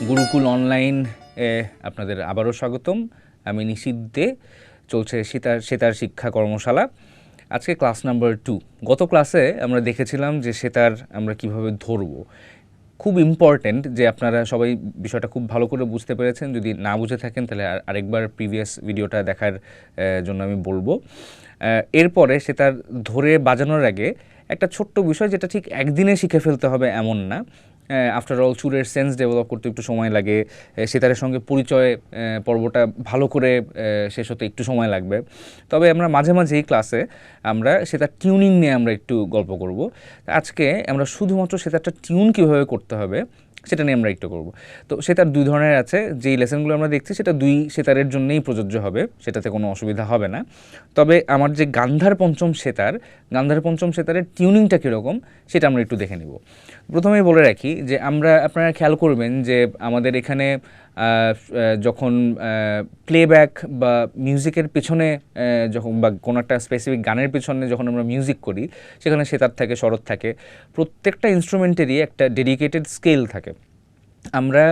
Gurukul online আপনাদের আবারও স্বাগতম। আমি নিশিত দে, চলছে সেতার শিক্ষা কর্মশালা। আজকে ক্লাস নাম্বার 2। গত ক্লাসে আমরা দেখেছিলাম যে সেতার আমরা কিভাবে ধরবো। খুব ইম্পর্ট্যান্ট যে আপনারা সবাই বিষয়টা খুব ভালো করে বুঝতে পেরেছেন। যদি না বুঝে থাকেন তাহলে আরেকবার প্রিভিয়াস ভিডিওটা দেখার জন্য আমি বলবো। এরপরে সেতার ধরে বাজানোর আগে একটা ছোট্ট বিষয়, যেটা ঠিক একদিনে শিখে ফেলতে হবে এমন না। আফটার অল সুরের সেন্স ডেভেলপ করতে একটু সময় লাগে, সেতারের সঙ্গে পরিচয় পর্বটা ভালো করে শেষ হতে একটু সময় লাগবে। তবে আমরা মাঝে মাঝে এই ক্লাসে আমরা সেতার টিউনিং নিয়ে আমরা একটু গল্প করব। আজকে আমরা শুধুমাত্র সেতারটা টিউন কীভাবে করতে হবে সেটা নিয়ে আমরা একটু করব। তো সেতার দুই ধরনের আছে। যেই লেসনগুলো আমরা দেখছি সেটা দুই সেতারের জন্যই প্রযোজ্য হবে, সেটাতে কোনো অসুবিধা হবে না। তবে আমার যে গান্ধার পঞ্চম সেতারের টিউনিংটা কীরকম সেটা আমরা একটু দেখে নেব। প্রথমেই বলে রাখি যে আপনারা খেয়াল করবেন যে আমাদের এখানে যখন প্লেব্যাক বা মিউজিকের পেছনে যখন বা কোনো একটা স্পেসিফিক গানের পেছনে যখন আমরা মিউজিক করি, সেখানে সেতার থাকে, শরৎ থাকে। প্রত্যেকটা ইনস্ট্রুমেন্টেরই একটা ডেডিকেটেড স্কেল থাকে। আমরা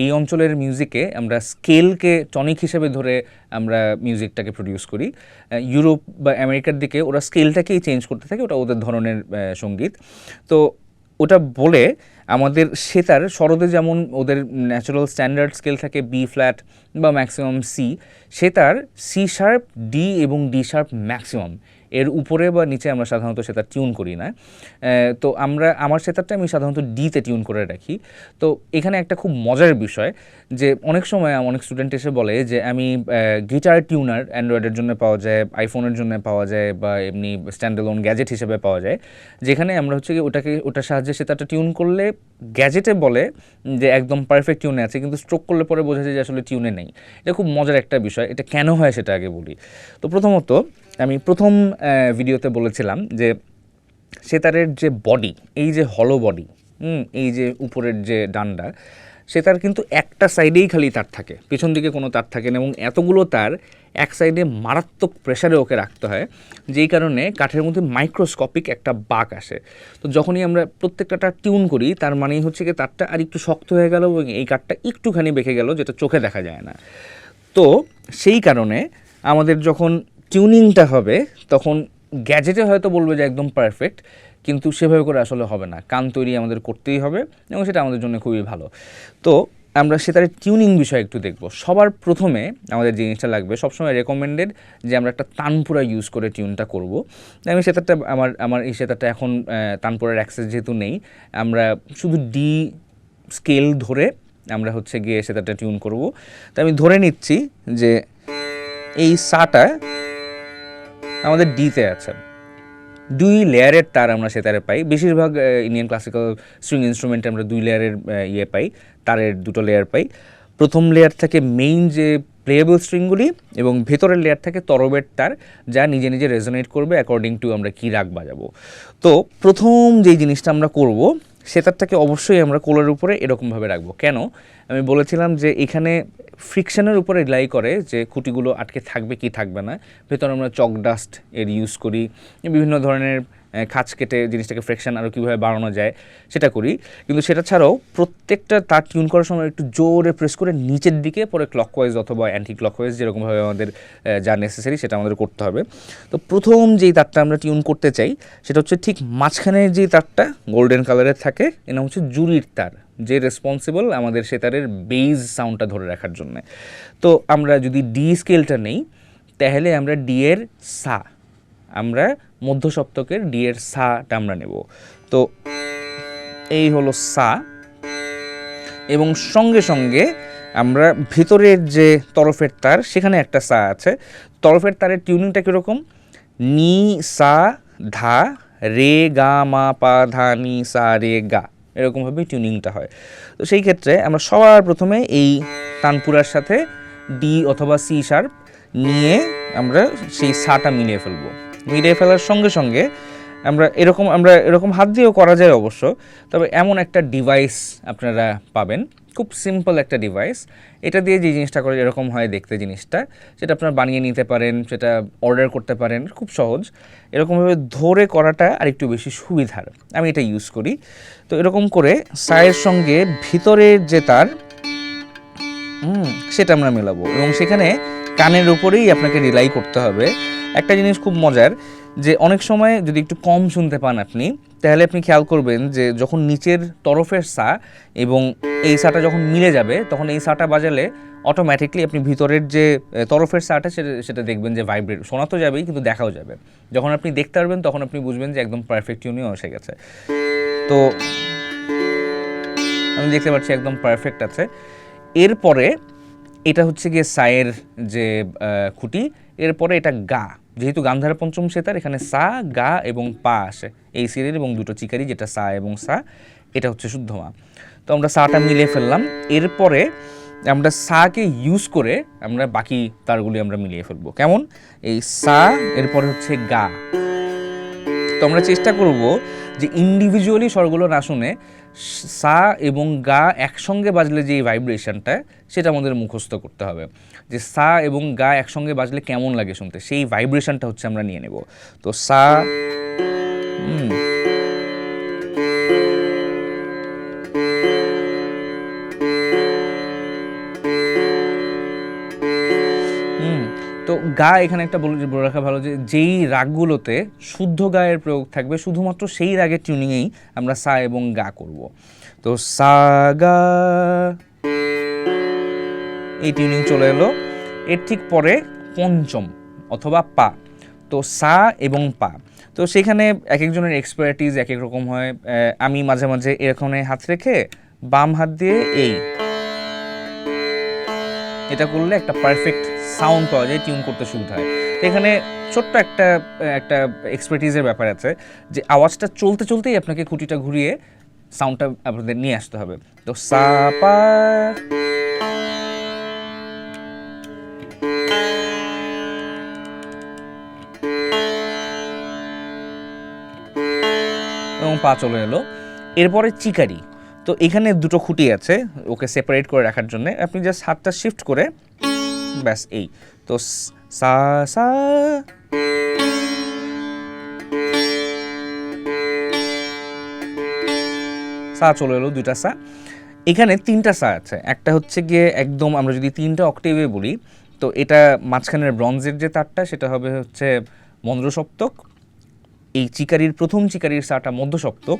এই অঞ্চলের মিউজিকে আমরা স্কেলকে টনিক হিসেবে ধরে আমরা মিউজিকটাকে প্রডিউস করি। ইউরোপ বা আমেরিকার দিকে ওরা স্কেলটাকেই চেঞ্জ করতে থাকে, ওটা ওদের ধরনের সঙ্গীত। তো ওটা বলে আমাদের সেতার শরতে যেমন ওদের ন্যাচারাল স্ট্যান্ডার্ড স্কেল থাকে বি ফ্ল্যাট বা maximum C, sitar C sharp, D এবং ডি শার্প ম্যাক্সিমাম, এর উপরে বা নিচে আমরা সাধারণত সেতার টিউন করি না। তো আমার সেতারটা আমি সাধারণত ডিতে টিউন করে রাখি। তো এখানে একটা খুব মজার বিষয় যে অনেক সময় অনেক স্টুডেন্ট এসে বলে যে আমি গিটার টিউনার অ্যান্ড্রয়েডের জন্য পাওয়া যায়, আইফোনের জন্য পাওয়া যায়, বা এমনি স্ট্যান্ডএলোন গ্যাজেট হিসেবে পাওয়া যায়, যেখানে আমরা হচ্ছে কি ওটার সাহায্যে সেতারটা টিউন করলে গ্যাজেটে বলে যে একদম পারফেক্ট টিউনে আছে, কিন্তু স্ট্রোক করলে পরে বোঝা যায় যে আসলে টিউনে নেই। এটা খুব মজার একটা বিষয়। এটা কেন হয় সেটা আগে বলি। তো প্রথমত আমি প্রথম ভিডিওতে বলেছিলাম যে সেতারের যে বডি, এই যে হলো বডি, এই যে উপরের যে ডান্ডা, সেতার কিন্তু একটা সাইডেই খালি তার থাকে, পিছন দিকে কোনো তার থাকে না। এবং এতগুলো তার এক সাইডে মারাত্মক প্রেশারে ওকে রাখতে হয়, যেই কারণে কাঠের মধ্যে মাইক্রোস্কোপিক একটা বাঁক আসে। তো যখনই আমরা প্রত্যেকটা তার টিউন করি, তার মানেই হচ্ছে কি তারটা আর একটু শক্ত হয়ে গেল এবং এই কাঠটা একটুখানি বেঁকে গেল, যেটা চোখে দেখা যায় না। তো সেই কারণে আমাদের যখন টিউনিংটা হবে তখন গ্যাজেটে হয়তো বলবে যে একদম পারফেক্ট, কিন্তু সেভাবে করে আসলে হবে না। কান তৈরি আমাদের করতেই হবে এবং সেটা আমাদের জন্য খুবই ভালো। তো আমরা সেতারের টিউনিং বিষয়ে একটু দেখব। সবার প্রথমে আমাদের জিনিসটা লাগবে, সবসময় রেকমেন্ডেড যে আমরা একটা তানপুরা ইউজ করে টিউনটা করব। আমি সেতারটা আমার এই সেতারটা এখন তানপুরার অ্যাক্সেস যেহেতু নেই, আমরা শুধু ডি স্কেল ধরে আমরা হচ্ছে গিয়ে সেতারটা টিউন করব। তো আমি ধরে নিচ্ছি যে এই সাটা আমাদের ডিতে আছে। 2 লেয়ারের তার আমরা সেতারে পাই। বেশিরভাগ ইন্ডিয়ান ক্লাসিক্যাল স্ট্রিং ইনস্ট্রুমেন্টে আমরা 2 লেয়ারের পাই, তারের 2টো লেয়ার পাই। প্রথম লেয়ার থাকে মেইন যে প্লেয়েবল স্ট্রিংগুলি, এবং ভেতরের লেয়ার থাকে তরবের তার, যা নিজে নিজে রেজোনেট করবে অ্যাকর্ডিং টু আমরা কী রাগ বাজাবো। তো প্রথম যেই জিনিসটা আমরা করব, সেতারটাকে অবশ্যই আমরা কোলের উপরে এরকমভাবে রাখবো। কেন? আমি বলেছিলাম যে এখানে ফ্রিকশনের উপরে রিলাই করে যে খুঁটিগুলো আটকে থাকবে কি থাকবে না। ভেতরে আমরা চক ডাস্ট এর ইউজ করি, বিভিন্ন ধরনের খাঁচ কেটে জিনিসটাকে ফ্রিকশন আরও কীভাবে বাড়ানো যায় সেটা করি। কিন্তু সেটা ছাড়াও প্রত্যেকটা তার টিউন করার সময় একটু জোরে প্রেস করে নিচের দিকে, পরে ক্লকওয়াইজ অথবা অ্যান্টি ক্লকওয়াইজ, যেরকমভাবে আমাদের যা নেসেসারি সেটা আমাদের করতে হবে। তো প্রথম যেই তারটা আমরা টিউন করতে চাই সেটা হচ্ছে ঠিক মাঝখানের যেই তারটা গোল্ডেন কালারের থাকে, এর নাম হচ্ছে জুরির তার, যে রেসপন্সিবল আমাদের সেতারের বেজ সাউন্ডটা ধরে রাখার জন্য। তো আমরা যদি ডি স্কেলটা নেই, তাহলে আমরা ডি এর সা, আমরা মধ্য সপ্তকের ডি এর সাটা আমরা নেব। তো এই হলো সা, এবং সঙ্গে সঙ্গে আমরা ভিতরের যে তরফের তার, সেখানে একটা সা আছে। তরফের তারের টিউনিংটা কীরকম? নি সা ধা রে গা মা পা ধা নি সা রে গা, এরকমভাবেই টিউনিংটা হয়। তো সেই ক্ষেত্রে আমরা সবার প্রথমে এই তানপুরার সাথে ডি অথবা সি শার্প নিয়ে আমরা সেই সাটা মিলিয়ে ফেলবো। মিলিয়ে ফেলার সঙ্গে সঙ্গে আমরা এরকম হাত দিয়েও করা যায় অবশ্য, তবে এমন একটা ডিভাইস আপনারা পাবেন, খুব সিম্পল একটা ডিভাইস। এটা দিয়ে যে জিনিসটা করে এরকম হয় দেখতে জিনিসটা, সেটা আপনারা বানিয়ে নিতে পারেন, সেটা অর্ডার করতে পারেন, খুব সহজ। এরকমভাবে ধরে করাটা আরেকটু বেশি সুবিধার, আমি এটা ইউজ করি। তো এরকম করে সায়ের সঙ্গে ভিতরের যে তার সেটা আমরা মেলাবো এবং সেখানে কানের উপরেই আপনাকে রিলাই করতে হবে। একটা জিনিস খুব মজার, যে অনেক সময় যদি একটু কম শুনতে পান আপনি, তাহলে আপনি খেয়াল করবেন যে যখন নিচের তরফের সা এবং এই সাটা যখন মিলে যাবে, তখন এই সাটা বাজালে অটোমেটিকলি আপনি ভিতরের যে তরফের সাটা সেটা দেখবেন যে ভাইব্রেট, শোনা তো যাবেই কিন্তু দেখাও যাবে। যখন আপনি দেখতে পারবেন তখন আপনি বুঝবেন যে একদম পারফেক্ট টিউনিং এসে গেছে। তো আমি দেখতে পাচ্ছি একদম পারফেক্ট আছে। এরপরে এটা হচ্ছে গিয়ে সায়ের যে খুঁটি, এরপরে এটা গা, যেহেতু গান্ধার পঞ্চম সেতার, এখানে সা, গা এবং পা আসে এই সিরির এবং দুটো চিকারি, যেটা সা এবং সা, এটা হচ্ছে শুদ্ধ মা। তো আমরা সাটা মিলিয়ে ফেললাম। এরপরে আমরা সাকে ইউজ করে আমরা বাকি তারগুলি আমরা মিলিয়ে ফেলবো। কেমন? এই সা, এরপরে হচ্ছে গা। তো আমরা চেষ্টা করব যে ইন্ডিভিজুয়ালি স্বরগুলো না শুনে সা এবং গা একসঙ্গে বাজলে যে ভাইব্রেশনটা, সেটা আমাদের মুখস্থ করতে হবে, যে সা এবং গা একসঙ্গে বাজলে কেমন লাগে শুনতে, সেই ভাইব্রেশনটা হচ্ছে আমরা নিয়ে নেব। তো সা, তো গা এখানে একটা বলে রাখা ভালো যে যেই রাগগুলোতে শুদ্ধ গায়ের প্রয়োগ থাকবে, শুধুমাত্র সেই রাগের টিউনিংয়েই আমরা সা এবং গা করব। তো সা গা, এই টিউনিং চলে এলো। এর ঠিক পরে পঞ্চম অথবা পা, তো সা এবং পা। তো সেখানে এক একজনের এক্সপার্টিস এক এক রকম হয়। আমি মাঝে মাঝে এরকম হাত রেখে বাম হাত দিয়ে এটা করলে একটা পারফেক্ট সাউন্ড পাওয়া যায়, টিউন করতে সুবিধা হয়। তো এখানে ছোট্ট একটা এক্সপার্টিসের ব্যাপার আছে, যে আওয়াজটা চলতে চলতেই আপনাকে খুঁটিটা ঘুরিয়ে সাউন্ডটা আপনাদের নিয়ে আসতে হবে। তো সা পা, এবং পা চলে এলো। এরপরে চিকারি। তো এখানে দুটো খুঁটি আছে ওকে সেপারেট করে রাখার জন্য, আপনি জাস্ট হাতটা শিফট করে ব্যাস এই। তো সা সা, সা চলে এলো, দুইটা সা। এখানে তিনটা সা আছে। একটা হচ্ছে গিয়ে একদম আমরা যদি তিনটা অক্টেভে বলি, তো এটা মাঝখানের ব্রঞ্জের যে তারটা, সেটা হবে হচ্ছে মন্দ্র সপ্তক। এই চিকারির প্রথম চিকারির সাটা মধ্য সপ্তক,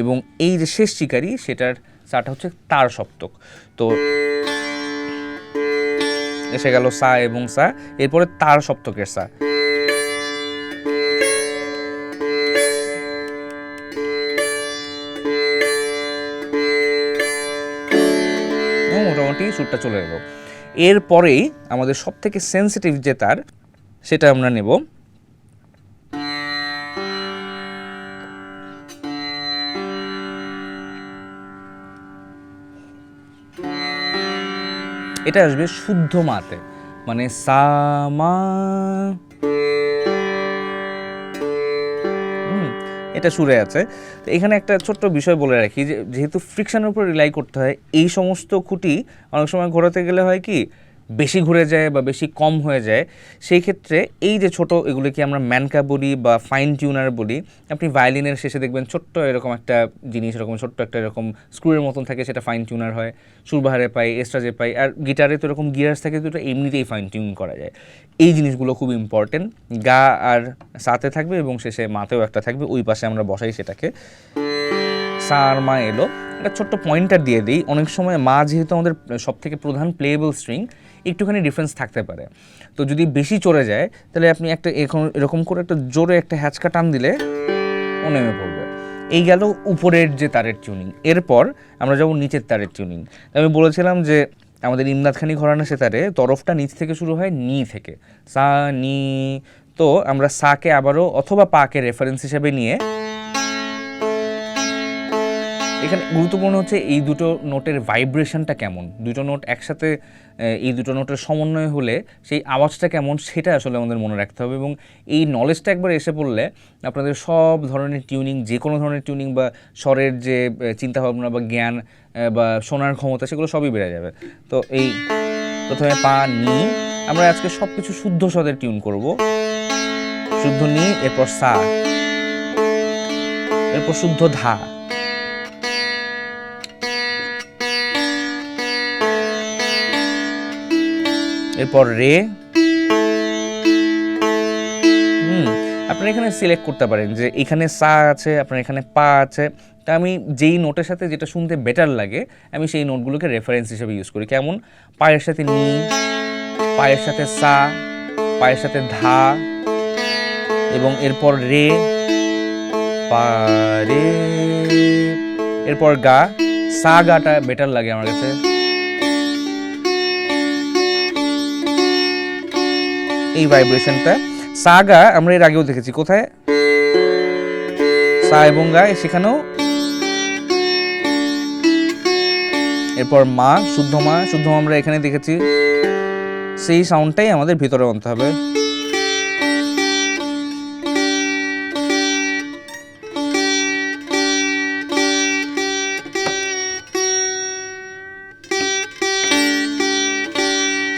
এবং এই যে শেষ চিকারি সেটার সাটা হচ্ছে তার সপ্তক। তো এসে গেল সা এবং সা, এরপরে তার সপ্তকের সা। মোটামুটি সুরটা চলে এলো। এরপরেই আমাদের সব থেকে সেন্সিটিভ যে তার, সেটা আমরা নেব। এটা আসবে শুদ্ধ মাতে, মানে সা মা, এটা সুরে আছে। তো এখানে একটা ছোট্ট বিষয় বলে রাখি, যে যেহেতু ফ্রিকশনের উপর রিলাই করতে হয়, এই সমস্ত খুঁটি অনেক সময় ঘোরাতে গেলে হয় কি বেশি ঘুরে যায় বা বেশি কম হয়ে যায়। সেই ক্ষেত্রে এই যে ছোট এগুলিকে আমরা ম্যানকা বলি বা ফাইন টিউনার বলি। আপনি ভায়োলিনের শেষে দেখবেন ছোট্ট এরকম একটা জিনিস, এরকম ছোট্ট একটা এরকম স্ক্রুয়ের মতন থাকে, সেটা ফাইন টিউনার হয়। সুরবাহারে পাই, এস্ট্রাজে পাই, আর গিটারে তো এরকম গিয়ার্স থাকে, তো এটা এমনিতেই ফাইন টিউন করা যায়। এই জিনিসগুলো খুব ইম্পর্টেন্ট। গা আর সাথে থাকবে এবং শেষে মাতেও একটা থাকবে, ওই পাশে আমরা বসাই সেটাকে। সা আর মা এলো। একটা ছোট্ট পয়েন্টার দিয়ে দিই, অনেক সময় মা যেহেতু আমাদের সব থেকে প্রধান প্লেয়েবল স্ট্রিং, একটুখানি ডিফারেন্স থাকতে পারে। তো যদি বেশি চড়ে যায়, তাহলে আপনি একটা এরকম করে একটা জোরে একটা হ্যাচকা টান দিলে ও নেমে পড়বে। এই গেল উপরের যে তারের টিউনিং। এরপর আমরা যাবো নিচের তারের টিউনিং। আমি বলেছিলাম যে আমাদের ইমদাদ খানি ঘরানা সেতারে তরফটা নিচ থেকে শুরু হয়, নি থেকে, সা নি। তো আমরা সাকে আবারও অথবা পাকে রেফারেন্স হিসেবে নিয়ে, এখানে গুরুত্বপূর্ণ হচ্ছে এই দুটো নোটের ভাইব্রেশনটা কেমন, দুটো নোট একসাথে এই দুটো নোটের সমন্বয় হলে সেই আওয়াজটা কেমন, সেটা আসলে আমাদের মনে রাখতে হবে। এবং এই নলেজটা একবার এসে পড়লে আপনাদের সব ধরনের টিউনিং, যে কোনো ধরনের টিউনিং বা স্বরের যে চিন্তাভাবনা বা জ্ঞান বা শোনার ক্ষমতা, সেগুলো সবই বেড়ে যাবে। তো এই প্রথমে পা নি, আমরা আজকে সব কিছু শুদ্ধ স্বরের টিউন করব। শুদ্ধ নি, এরপর সা, এরপর শুদ্ধ ধা, এরপর রে। আপনারা এখানে সিলেক্ট করতে পারেন যে এখানে সা আছে, আপনার এখানে পা আছে। তা আমি যেই নোটের সাথে যেটা শুনতে বেটার লাগে আমি সেই নোটগুলোকে রেফারেন্স হিসেবে ইউজ করি। কেমন? পায়ের সাথে নি, পায়ের সাথে সা, পায়ের সাথে ধা, এবং এরপর রে, পা রে, এরপর গা। সা গাটা বেটার লাগে আমার কাছে। এই ভাইব্রেশনটা সা গা আমরা এর আগেও দেখেছি কোথায়, সা এবং গা সেখানেও। এরপর মা, শুদ্ধ মা, শুদ্ধ মা আমরা এখানে দেখেছি। সেই সাউন্ডটাই আমাদের ভিতরে আনতে হবে।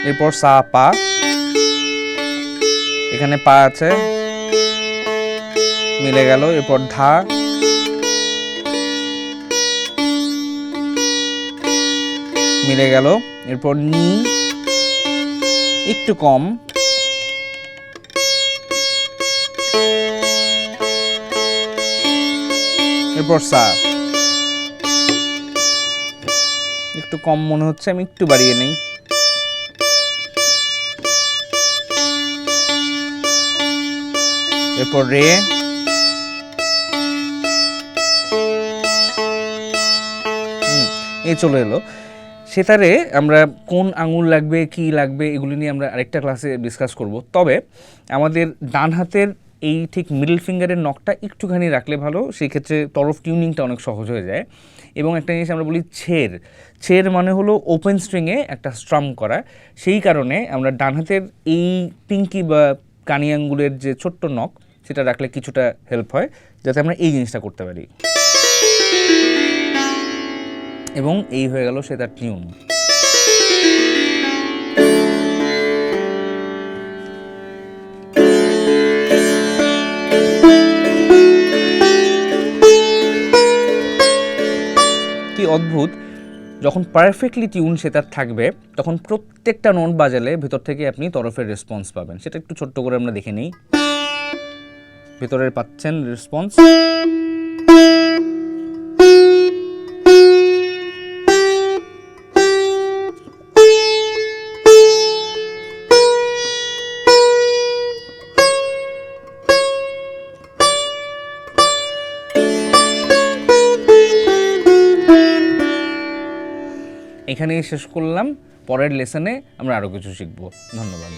এরপর সা পা, এখানে পা আছে, মিলে গেল। এরপর ধা, মিলে গেল। এরপর নি, একটু কম। এরপর সা, একটু কম মনে হচ্ছে, আমি একটু বাড়িয়ে নেই। এরপর রে, এই চলে এলো। সেতারে আমরা কোন আঙুল লাগবে, কি লাগবে, এগুলো নিয়ে আমরা আরেকটা ক্লাসে ডিসকাস করব। তবে আমাদের ডান হাতের এই ঠিক মিডল ফিঙ্গারের নখটা একটুখানি রাখলে ভালো, সেই ক্ষেত্রে তরফ টিউনিংটা অনেক সহজ হয়ে যায়। এবং একটা জিনিস আমরা বলি ছের, ছের মানে হলো ওপেন স্ট্রিংয়ে একটা স্ট্রাম করা। সেই কারণে আমরা ডান হাতের এই পিঙ্কি বা কানি আঙ্গুলের যে ছোট্ট নখ সেটা রাখলে কিছুটা হেল্প হয়, যাতে আমরা এই জিনিসটা করতে পারি। এবং এই হয়ে গেল সেতার টিউন। কি অদ্ভুত, যখন পারফেক্টলি টিউন সেতার থাকবে তখন প্রত্যেকটা নোট বাজালে ভেতর থেকে আপনি তরফের রেসপন্স পাবেন। সেটা একটু ছোট্ট করে আমরা দেখে নিই। ভেতরের পাচ্ছেন রেসপন্স। এখানেই শেষ করলাম। পরের লেসনে আমরা আরও কিছু শিখব। ধন্যবাদ।